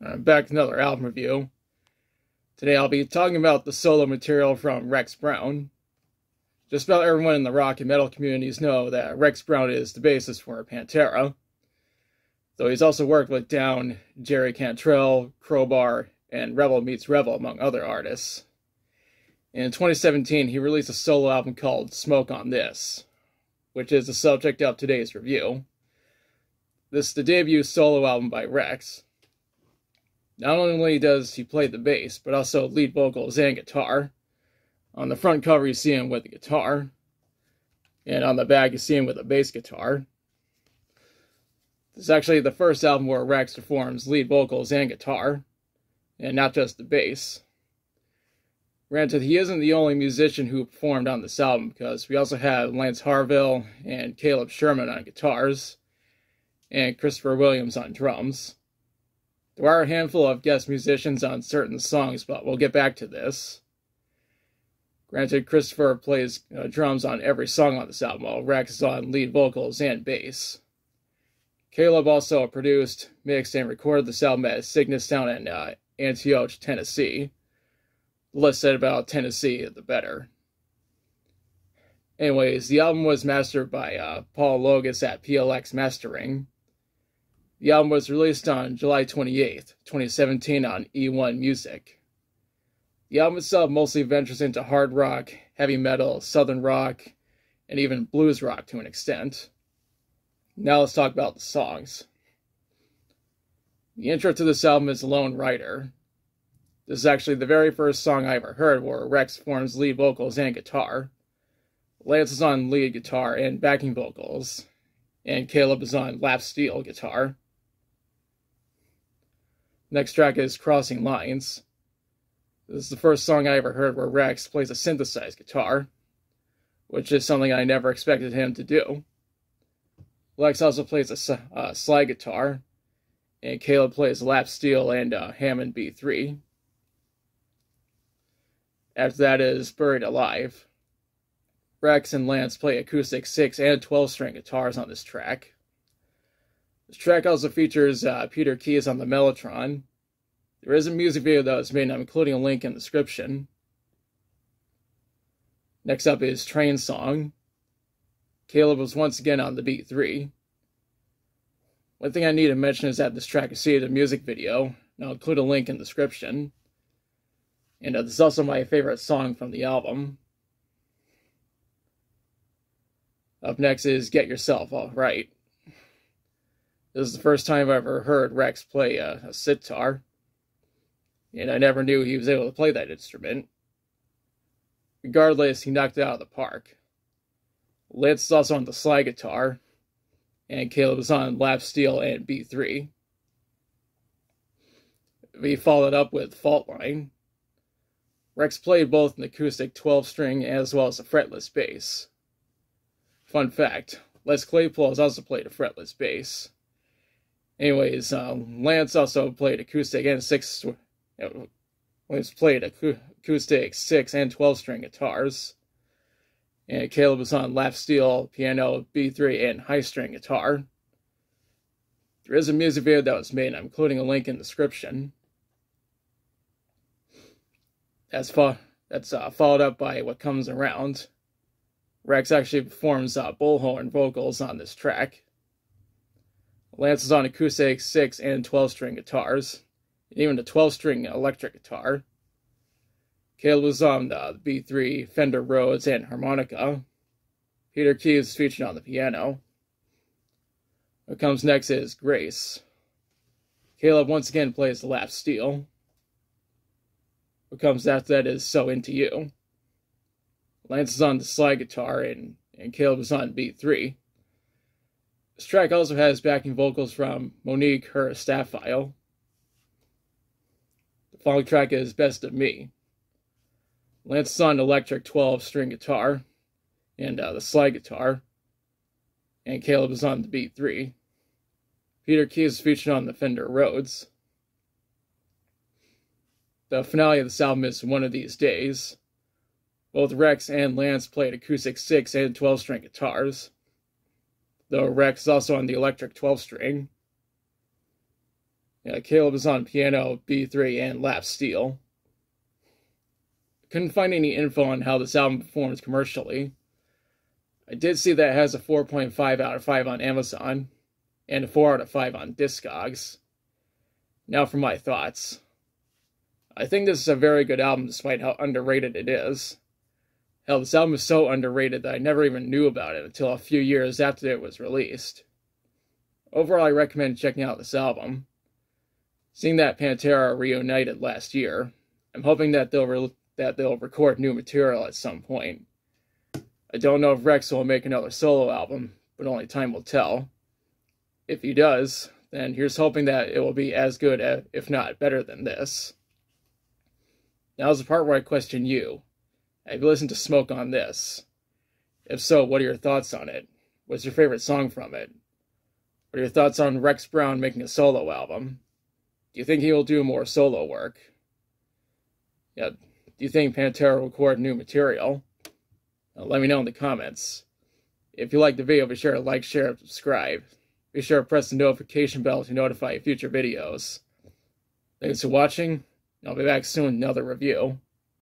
Back to another album review. Today I'll be talking about the solo material from Rex Brown. Just about everyone in the rock and metal communities know that Rex Brown is the bassist for Pantera, though he's also worked with Down, Jerry Cantrell, Crowbar, and Rebel Meets Rebel, among other artists. In 2017, he released a solo album called Smoke on This, which is the subject of today's review. This is the debut solo album by Rex. Not only does he play the bass, but also lead vocals and guitar. On the front cover, you see him with the guitar, and on the back, you see him with a bass guitar. This is actually the first album where Rex performs lead vocals and guitar, and not just the bass. Granted, he isn't the only musician who performed on this album, because we also have Lance Harville and Caleb Sherman on guitars, and Christopher Williams on drums. There are a handful of guest musicians on certain songs, but we'll get back to this. Granted, Christopher plays drums on every song on this album, while Rex is on lead vocals and bass. Caleb also produced, mixed, and recorded this album at Cygnus Sound in Antioch, Tennessee. The less said about Tennessee, the better. Anyways, the album was mastered by Paul Logus at PLX Mastering. The album was released on July 28th, 2017 on E1 Music. The album itself mostly ventures into hard rock, heavy metal, southern rock, and even blues rock to an extent. Now let's talk about the songs. The intro to this album is Lone Rider. This is actually the very first song I ever heard where Rex performs lead vocals and guitar. Lance is on lead guitar and backing vocals, and Caleb is on lap steel guitar. Next track is Crossing Lines. This is the first song I ever heard where Rex plays a synthesized guitar, which is something I never expected him to do. Lex also plays a slide guitar, and Caleb plays lap steel and Hammond B3. After that is Buried Alive. Rex and Lance play acoustic 6 and 12-string guitars on this track. This track also features Peter Keys on the Mellotron. There is a music video that was made, and I'm including a link in the description. Next up is Train Song. Caleb was once again on the beat 3. One thing I need to mention is that this track received a music video, and I'll include a link in the description. And this is also my favorite song from the album. Up next is Get Yourself All Right. This is the first time I've ever heard Rex play a sitar, and I never knew he was able to play that instrument. Regardless, he knocked it out of the park. Lance is also on the slide guitar, and Caleb is on lap steel and B3. We followed up with Fault Line. Rex played both an acoustic 12-string as well as a fretless bass. Fun fact, Les Claypool has also played a fretless bass. Anyways, Lance also played acoustic and acoustic 6 and 12-string guitars. And Caleb was on lap steel, piano, B3, and high-string guitar. There is a music video that was made, and I'm including a link in the description. That's followed up by What Comes Around. Rex actually performs bullhorn vocals on this track. Lance is on acoustic 6 and 12-string guitars, and even a 12-string electric guitar. Caleb was on the B3, Fender Rhodes, and harmonica. Peter Keys is featured on the piano. What comes next is Grace. Caleb once again plays the lap steel. What comes after that is So Into You. Lance is on the slide guitar, and Caleb is on B3. This track also has backing vocals from Monique, her staff file. The following track is Best of Me. Lance is on electric 12-string guitar and the slide guitar, and Caleb is on the beat 3. Peter Keys is featured on the Fender Rhodes. The finale of this album is One of These Days. Both Rex and Lance played acoustic 6 and 12-string guitars, though Rex is also on the electric 12-string. Caleb is on piano, B3, and lap steel. Couldn't find any info on how this album performs commercially. I did see that it has a 4.5 out of 5 on Amazon, and a 4 out of 5 on Discogs. Now for my thoughts. I think this is a very good album despite how underrated it is. Hell, this album is so underrated that I never even knew about it until a few years after it was released. Overall, I recommend checking out this album. Seeing that Pantera reunited last year, I'm hoping that they'll record new material at some point. I don't know if Rex will make another solo album, but only time will tell. If he does, then here's hoping that it will be as good, if not better than this. Now's the part where I question you. Have you listened to Smoke on This? If so, what are your thoughts on it? What's your favorite song from it? What are your thoughts on Rex Brown making a solo album? Do you think he will do more solo work? Yeah, do you think Pantera will record new material? Let me know in the comments. If you liked the video, be sure to like, share, and subscribe. Be sure to press the notification bell to notify future videos. Thanks for watching. I'll be back soon with another review.